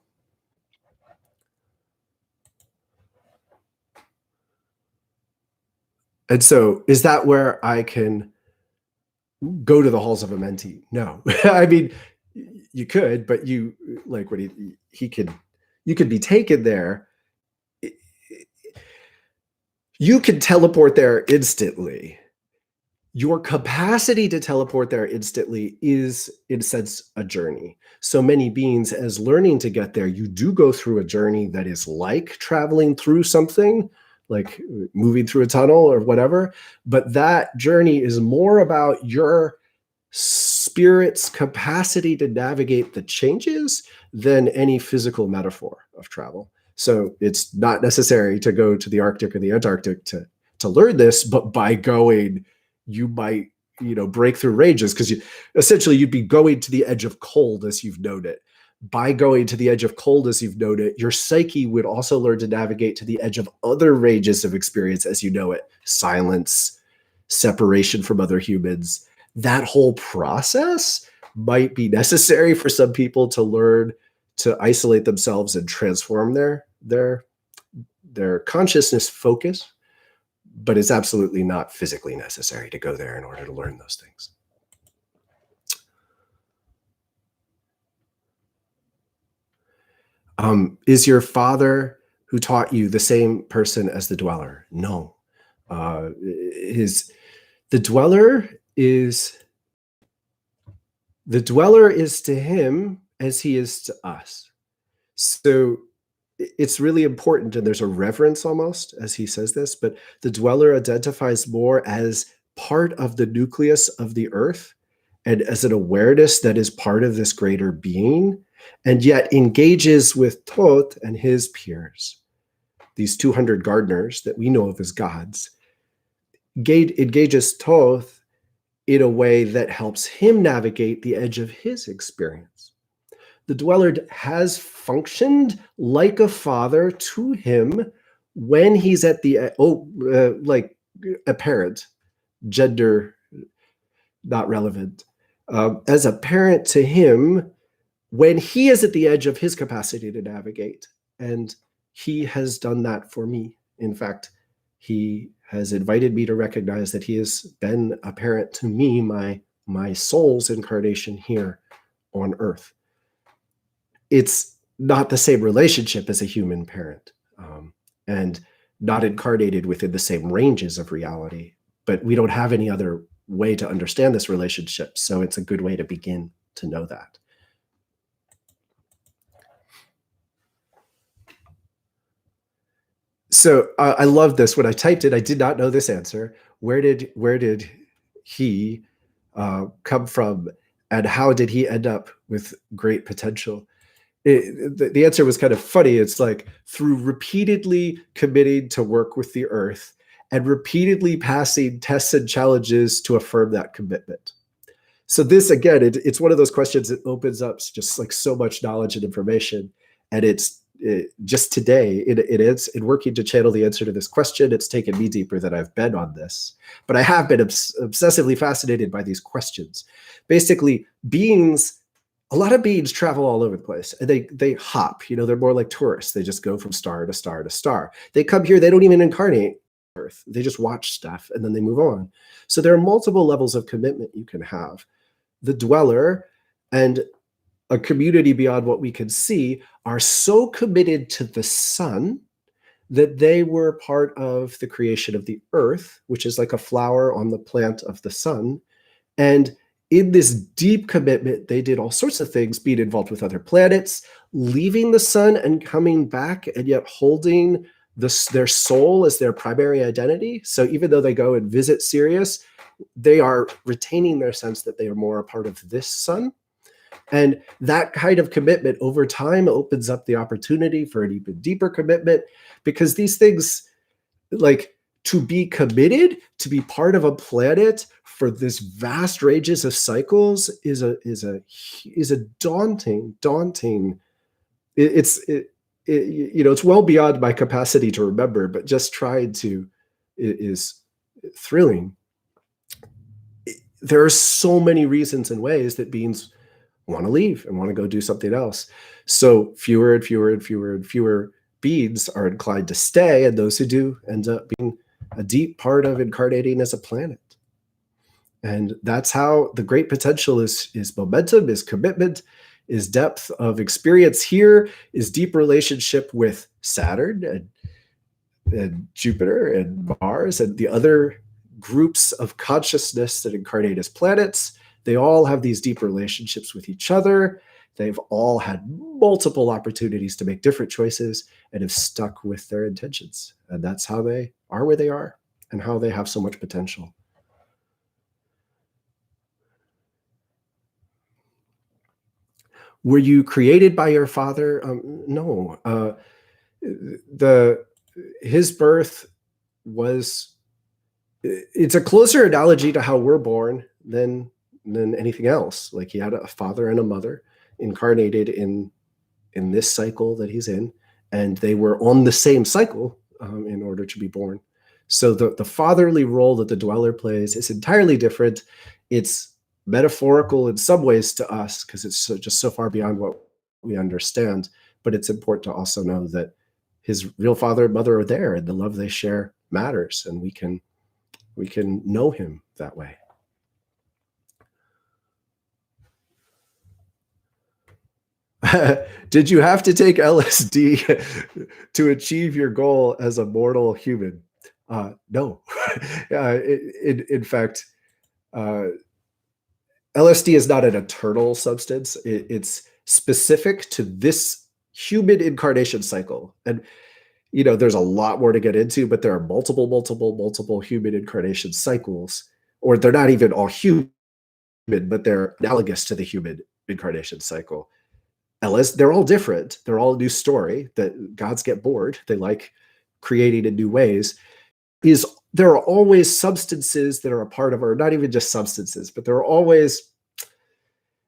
And so is that where I can go to the Halls of Amenti? No. I mean, you could, but you could be taken there. You can teleport there instantly. Your capacity to teleport there instantly is, in a sense, a journey. So many beings, as learning to get there, you do go through a journey that is like traveling through something, like moving through a tunnel or whatever. But that journey is more about your spirit's capacity to navigate the changes than any physical metaphor of travel. So it's not necessary to go to the Arctic or the Antarctic to learn this, but by going, you might, break through ranges, because you'd be going to the edge of cold as you've known it. By going to the edge of cold as you've known it, your psyche would also learn to navigate to the edge of other ranges of experience as you know it. Silence, separation from other humans. That whole process might be necessary for some people to learn to isolate themselves and transform their consciousness focus. but it's absolutely not physically necessary to go there in order to learn those things. Is your father who taught you the same person as the dweller? No. The dweller is to him as he is to us. So it's really important, and there's a reverence almost as he says this, but the dweller identifies more as part of the nucleus of the earth and as an awareness that is part of this greater being, and yet engages with Thoth and his peers, these 200 gardeners that we know of as gods. Engages Thoth in a way that helps him navigate the edge of his experience. The dweller has functioned like a father to him when he's at the like a parent, gender not relevant, as a parent to him when he is at the edge of his capacity to navigate. And he has done that for me. In fact, he has invited me to recognize that he has been a parent to me, my soul's incarnation here on earth. It's not the same relationship as a human parent, and not incarnated within the same ranges of reality, but we don't have any other way to understand this relationship. So it's a good way to begin to know that. So I love this. When I typed it, I did not know this answer. Where did he come from, and how did he end up with great potential? The answer was kind of funny. It's like through repeatedly committing to work with the earth and repeatedly passing tests and challenges to affirm that commitment. So this, again, it's one of those questions that opens up just like so much knowledge and information. And just today, in working to channel the answer to this question, it's taken me deeper than I've been on this. But I have been obsessively fascinated by these questions. Basically, a lot of beings travel all over the place, and they hop. They're more like tourists. They just go from star to star to star. They come here, they don't even incarnate Earth. They just watch stuff, and then they move on. So there are multiple levels of commitment you can have. The dweller and a community beyond what we can see are so committed to the sun that they were part of the creation of the earth, which is like a flower on the plant of the sun. And in this deep commitment, they did all sorts of things, being involved with other planets, leaving the sun and coming back, and yet holding their soul as their primary identity. So even though they go and visit Sirius, they are retaining their sense that they are more a part of this sun. And that kind of commitment over time opens up the opportunity for an even deeper commitment, because these things, like to be committed, to be part of a planet for this vast ranges of cycles is a daunting. It's well beyond my capacity to remember, but just trying to is thrilling. There are so many reasons and ways that beings want to leave and want to go do something else. So fewer and fewer and fewer and fewer beings are inclined to stay, and those who do end up being a deep part of incarnating as a planet. And that's how the great potential is momentum, is commitment, is depth of experience here, is deep relationship with Saturn and Jupiter and Mars and the other groups of consciousness that incarnate as planets. They all have these deep relationships with each other. They've all had multiple opportunities to make different choices and have stuck with their intentions. And that's how they are where they are and how they have so much potential. Were you created by your father? No. His birth was, it's a closer analogy to how we're born than anything else. Like he had a father and a mother incarnated in this cycle that he's in, and they were on the same cycle in order to be born. So the fatherly role that the dweller plays is entirely different. It's metaphorical in some ways to us because it's just so far beyond what we understand. But it's important to also know that his real father and mother are there, and the love they share matters, and we can know him that way. Did you have to take LSD to achieve your goal as a mortal human? No. In fact, LSD is not an eternal substance. It's specific to this human incarnation cycle. And, there's a lot more to get into, but there are multiple human incarnation cycles, or they're not even all human, but they're analogous to the human incarnation cycle. They're all different. They're all a new story that gods get bored. They like creating in new ways. There are always substances that are a part of, or not even just substances, but there are always,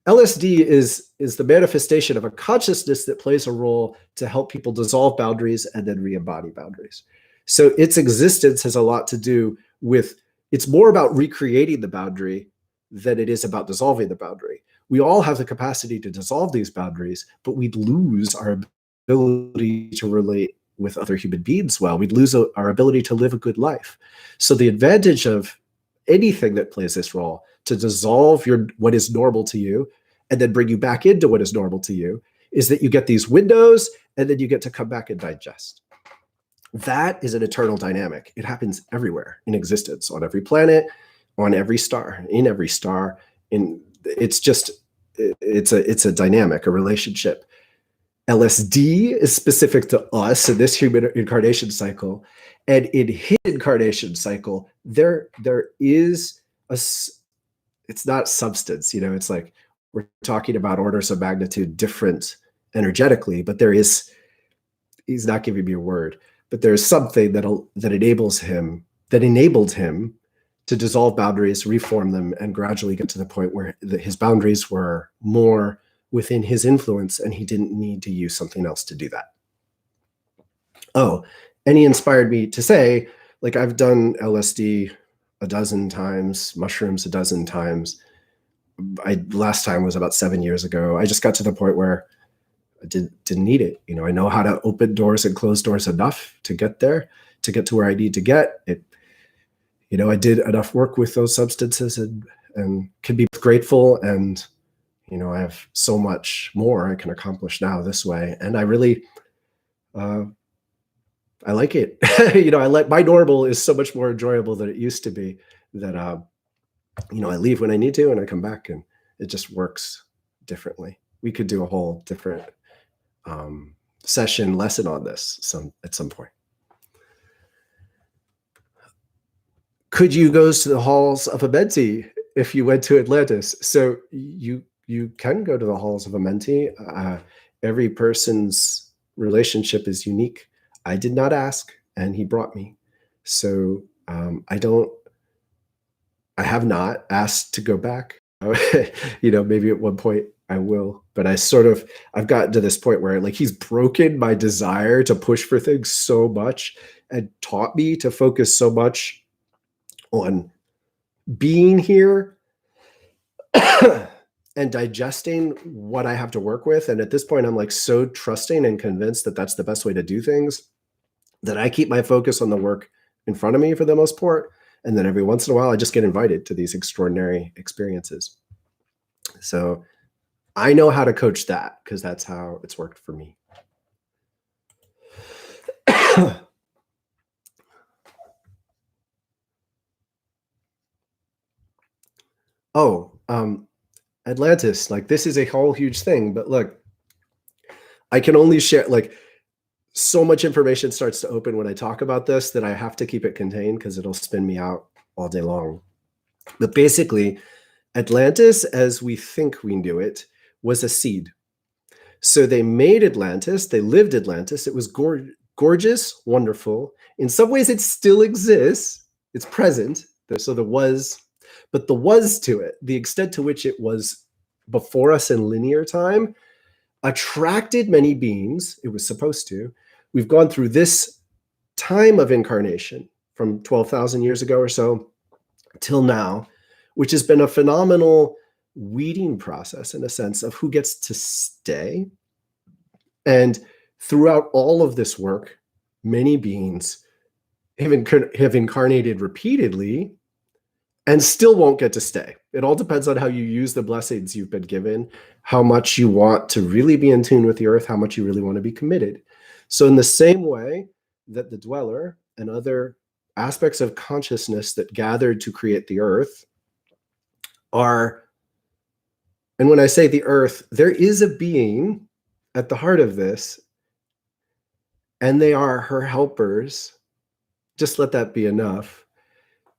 LSD is the manifestation of a consciousness that plays a role to help people dissolve boundaries and then re-embody boundaries. So its existence has a lot to do with, it's more about recreating the boundary than it is about dissolving the boundary. We all have the capacity to dissolve these boundaries, but we'd lose our ability to relate with other human beings well. We'd lose our ability to live a good life. So the advantage of anything that plays this role, to dissolve what is normal to you and then bring you back into what is normal to you, is that you get these windows and then you get to come back and digest. That is an eternal dynamic. It happens everywhere in existence, on every planet, on every star, in every star. It's a dynamic, a relationship. LSD is specific to us in this human incarnation cycle, and in his incarnation cycle, there is it's not substance. It's like we're talking about orders of magnitude different energetically, but he's not giving me a word, but there's something that enabled him to dissolve boundaries, reform them, and gradually get to the point where his boundaries were more within his influence, and he didn't need to use something else to do that. Oh, and he inspired me to say, like, I've done LSD a dozen times, mushrooms a dozen times. Last time was about 7 years ago. I just got to the point where I didn't need it. I know how to open doors and close doors enough to get there, to get to where I need to get. I did enough work with those substances and can be grateful. And, I have so much more I can accomplish now this way. And I really, I like it. My normal is so much more enjoyable than it used to be, that, I leave when I need to and I come back and it just works differently. We could do a whole different lesson on this at some point. Could you go to the Halls of Amenti if you went to Atlantis? So you can go to the Halls of Amenti. Every person's relationship is unique. I did not ask, and he brought me. So I have not asked to go back. Maybe at one point I will, but I've gotten to this point where, like, he's broken my desire to push for things so much and taught me to focus so much on being here and digesting what I have to work with. And at this point, I'm like so trusting and convinced that that's the best way to do things, that I keep my focus on the work in front of me for the most part. And then every once in a while, I just get invited to these extraordinary experiences. So I know how to coach that, because that's how it's worked for me. Atlantis, like, this is a whole huge thing, but look, I can only share, like, so much information starts to open when I talk about this that I have to keep it contained, because it'll spin me out all day long. But basically, Atlantis, as we think we knew it, was a seed. So they made Atlantis, they lived Atlantis, it was gorgeous, wonderful. In some ways it still exists, it's present, so the was to it, the extent to which it was before us in linear time, attracted many beings. It was supposed to. We've gone through this time of incarnation from 12,000 years ago or so till now, which has been a phenomenal weeding process, in a sense, of who gets to stay. And throughout all of this work, many beings have incarnated repeatedly and still won't get to stay. It all depends on how you use the blessings you've been given, how much you want to really be in tune with the earth, how much you really want to be committed. So in the same way that the dweller and other aspects of consciousness that gathered to create the earth are, and when I say the earth, there is a being at the heart of this, and they are her helpers. Just let that be enough.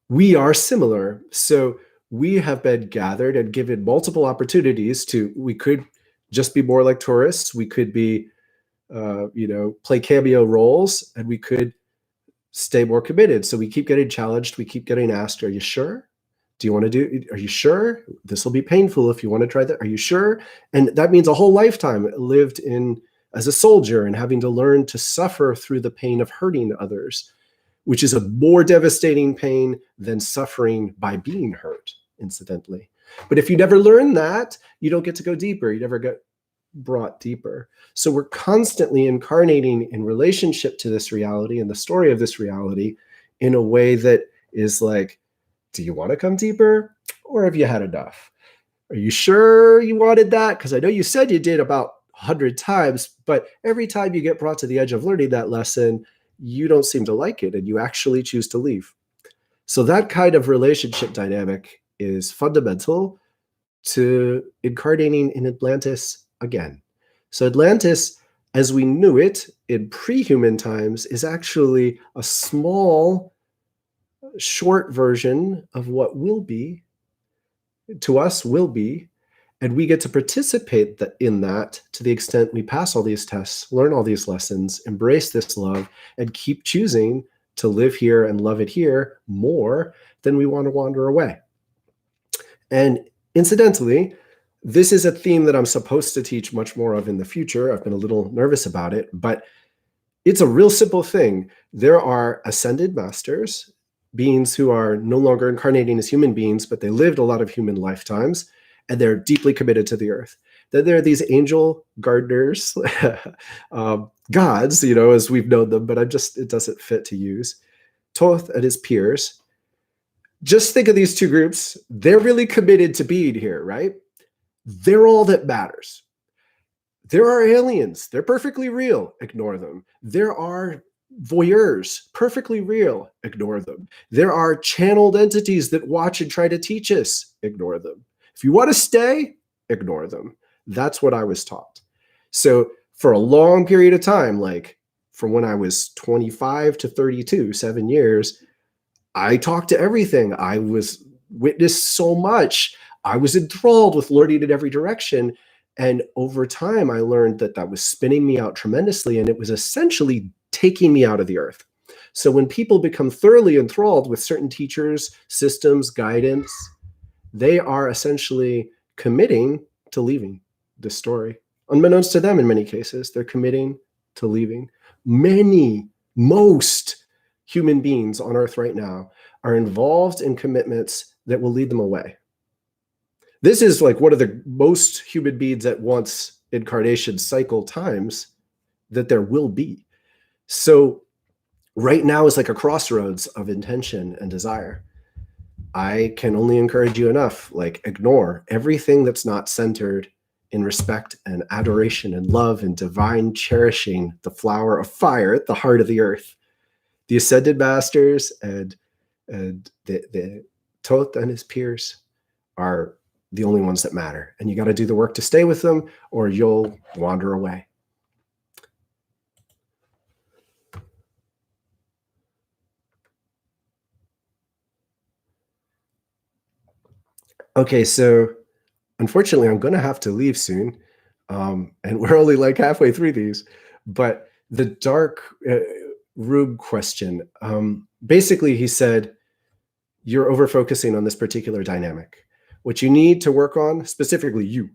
We are similar. So we have been gathered and given multiple opportunities we could just be more like tourists. We could be, play cameo roles, and we could stay more committed. So we keep getting challenged. We keep getting asked, are you sure? Do you want to do, are you sure? This will be painful if you want to try that. Are you sure? And that means a whole lifetime lived in as a soldier and having to learn to suffer through the pain of hurting others, which is a more devastating pain than suffering by being hurt, incidentally. But if you never learn that, you don't get to go deeper. You never get brought deeper. So we're constantly incarnating in relationship to this reality and the story of this reality in a way that is like, do you want to come deeper, or have you had enough? Are you sure you wanted that? Because I know you said you did about 100 times, but every time you get brought to the edge of learning that lesson, you don't seem to like it and you actually choose to leave. So that kind of relationship dynamic is fundamental to incarnating in Atlantis again. So Atlantis, as we knew it in pre-human times, is actually a small, short version of what will be, to us will be, and we get to participate in that to the extent we pass all these tests, learn all these lessons, embrace this love, and keep choosing to live here and love it here more than we want to wander away. And incidentally, this is a theme that I'm supposed to teach much more of in the future. I've been a little nervous about it, but it's a real simple thing. There are ascended masters, beings who are no longer incarnating as human beings, but they lived a lot of human lifetimes, and they're deeply committed to the earth. Then there are these angel gardeners, gods, as we've known them, but it doesn't fit to use. Thoth and his peers. Just think of these two groups. They're really committed to being here, right? They're all that matters. There are aliens. They're perfectly real. Ignore them. There are voyeurs. Perfectly real. Ignore them. There are channeled entities that watch and try to teach us. Ignore them. If you want to stay, ignore them. That's what I was taught. So for a long period of time, like from when I was 25 to 32, 7 years, I talked to everything. I was witnessed so much. I was enthralled with learning in every direction. And over time, I learned that was spinning me out tremendously, and it was essentially taking me out of the earth. So when people become thoroughly enthralled with certain teachers, systems, guidance, they are essentially committing to leaving the story. Unbeknownst to them, in many cases, they're committing to leaving. Most human beings on earth right now are involved in commitments that will lead them away. This is like one of the most human beings at once incarnation cycle times that there will be. So right now is like a crossroads of intention and desire. I can only encourage you enough, like ignore everything that's not centered in respect and adoration and love and divine cherishing the flower of fire at the heart of the earth. The ascended masters and the Thoth and his peers are the only ones that matter. And you got to do the work to stay with them, or you'll wander away. Okay, so unfortunately, I'm going to have to leave soon. And we're only like halfway through these. But the dark room question, basically he said, you're over-focusing on this particular dynamic. What you need to work on, specifically you,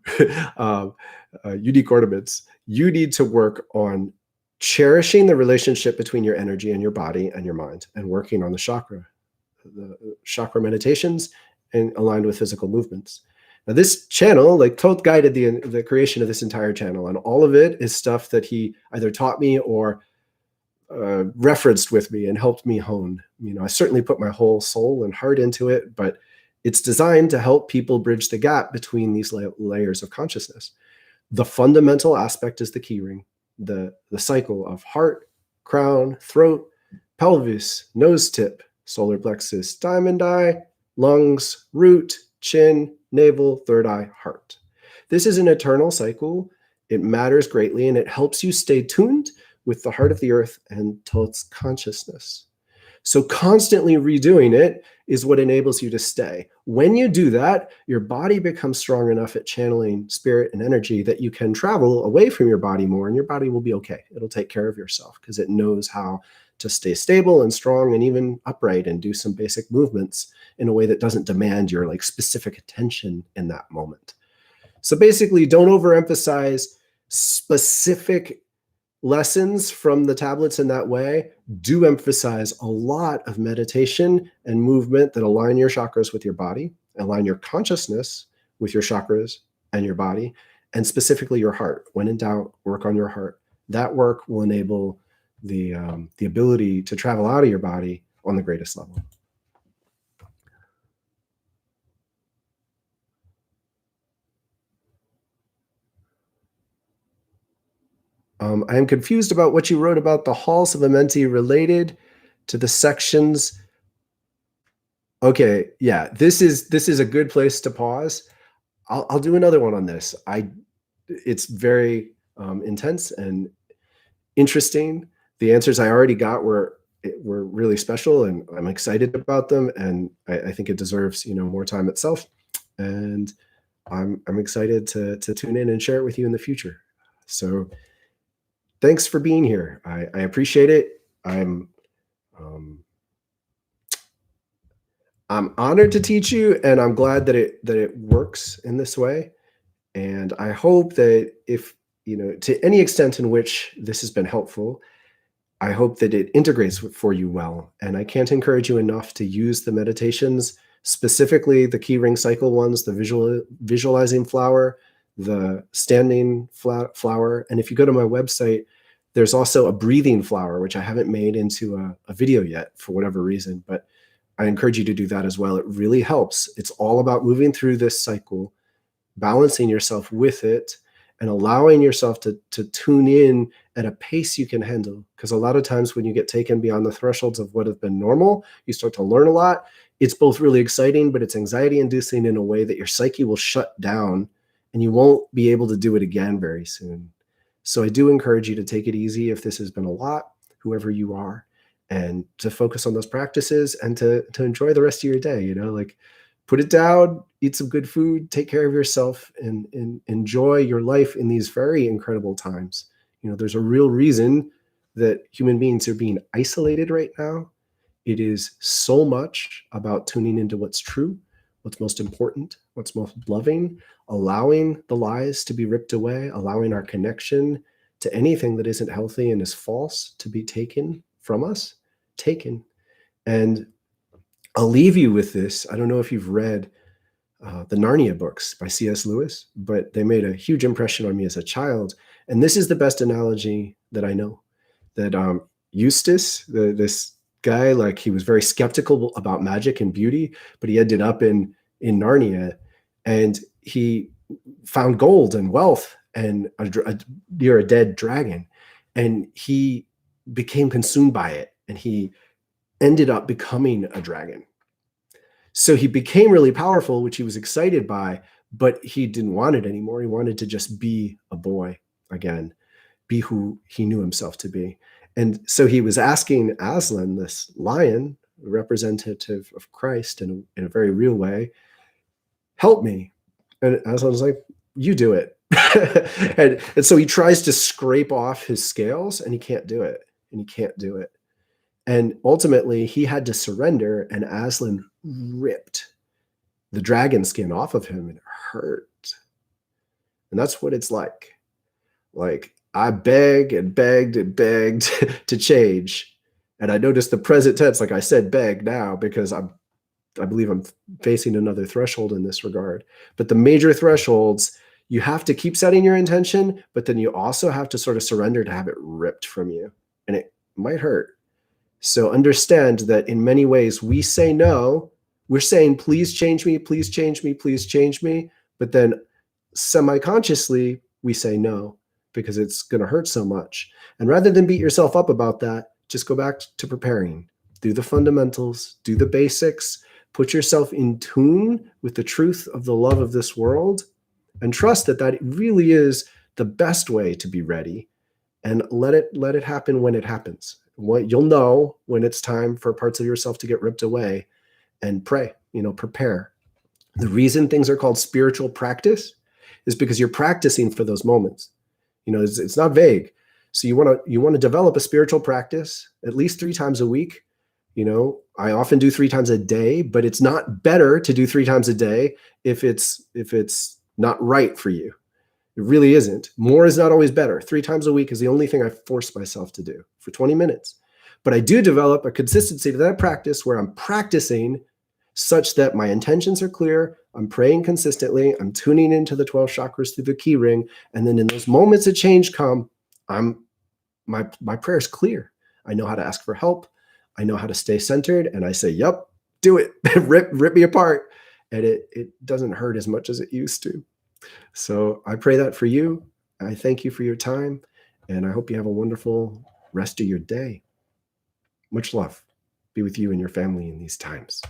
unique ornaments, you need to work on cherishing the relationship between your energy and your body and your mind, and working on the chakra meditations and aligned with physical movements. Now this channel, like Thoth guided the creation of this entire channel, and all of it is stuff that he either taught me or referenced with me and helped me hone. I certainly put my whole soul and heart into it, but it's designed to help people bridge the gap between these layers of consciousness. The fundamental aspect is the key ring, the cycle of heart, crown, throat, pelvis, nose tip, solar plexus, diamond eye, lungs, root, chin, navel, third eye, heart. This is an eternal cycle. It matters greatly, and it helps you stay tuned with the heart of the earth and Thoth's consciousness. So constantly redoing it is what enables you to stay. When you do that, your body becomes strong enough at channeling spirit and energy that you can travel away from your body more, and your body will be okay. It'll take care of yourself because it knows how to stay stable and strong and even upright and do some basic movements in a way that doesn't demand your specific attention in that moment. So basically, don't overemphasize specific lessons from the tablets in that way. Do emphasize a lot of meditation and movement that align your chakras with your body, align your consciousness with your chakras and your body, and specifically your heart. When in doubt, work on your heart. That work will enable the ability to travel out of your body on the greatest level. I am confused about what you wrote about the Halls of Amenti related to the sections. Okay, yeah, this is a good place to pause. I'll do another one on this. It's very intense and interesting. The answers I already got were really special, and I'm excited about them. And I think it deserves more time itself. And I'm excited to tune in and share it with you in the future. So thanks for being here. I appreciate it. I'm honored to teach you, and I'm glad that it works in this way. And I hope that if, to any extent in which this has been helpful, I hope that it integrates for you well. And I can't encourage you enough to use the meditations, specifically the key ring cycle ones, the visualizing flower, the standing flower. And if you go to my website, there's also a breathing flower, which I haven't made into a video yet for whatever reason, but I encourage you to do that as well. It really helps. It's all about moving through this cycle, balancing yourself with it, and allowing yourself to tune in at a pace you can handle. Because a lot of times when you get taken beyond the thresholds of what have been normal, you start to learn a lot. It's both really exciting, but it's anxiety inducing in a way that your psyche will shut down and you won't be able to do it again very soon. So I do encourage you to take it easy if this has been a lot, whoever you are, and to focus on those practices and to enjoy the rest of your day, put it down, eat some good food, take care of yourself, and enjoy your life in these very incredible times. There's a real reason that human beings are being isolated right now. It is so much about tuning into what's true, what's most important, what's most loving, allowing the lies to be ripped away, allowing our connection to anything that isn't healthy and is false to be taken from us, And I'll leave you with this. I don't know if you've read the Narnia books by C.S. Lewis, but they made a huge impression on me as a child. And this is the best analogy that I know, that Eustace, this guy, he was very skeptical about magic and beauty, but he ended up in Narnia, and he found gold and wealth and near a dead dragon, and he became consumed by it, and he ended up becoming a dragon. So he became really powerful, which he was excited by, but he didn't want it anymore. He wanted to just be a boy again, be who he knew himself to be. And so he was asking Aslan, this lion, representative of Christ in a very real way, help me. And Aslan was like, you do it. and so he tries to scrape off his scales, and he can't do it. And ultimately, he had to surrender, and Aslan ripped the dragon skin off of him, and it hurt. And that's what it's like. I begged and begged and begged to change. And I noticed the present tense, like I said, beg now, because I believe I'm facing another threshold in this regard. But the major thresholds, you have to keep setting your intention, but then you also have to sort of surrender to have it ripped from you. And it might hurt. So understand that in many ways we say no. We're saying, please change me, please change me, please change me. But then semi-consciously, we say no because it's going to hurt so much. And rather than beat yourself up about that, just go back to preparing. Do the fundamentals, do the basics, put yourself in tune with the truth of the love of this world, and trust that that really is the best way to be ready. And let it happen when it happens. You'll know when it's time for parts of yourself to get ripped away, and pray, prepare. The reason things are called spiritual practice is because you're practicing for those moments. It's not vague. So you want to develop a spiritual practice at least 3 times a week. I often do 3 times a day, but it's not better to do 3 times a day if it's not right for you. It really isn't. More is not always better. 3 times a week is the only thing I force myself to do for 20 minutes. But I do develop a consistency to that practice where I'm practicing such that my intentions are clear. I'm praying consistently. I'm tuning into the 12 chakras through the key ring. And then in those moments of change come, my prayer is clear. I know how to ask for help. I know how to stay centered. And I say, yep, do it. rip me apart. And it doesn't hurt as much as it used to. So I pray that for you. I thank you for your time. And I hope you have a wonderful rest of your day. Much love be with you and your family in these times.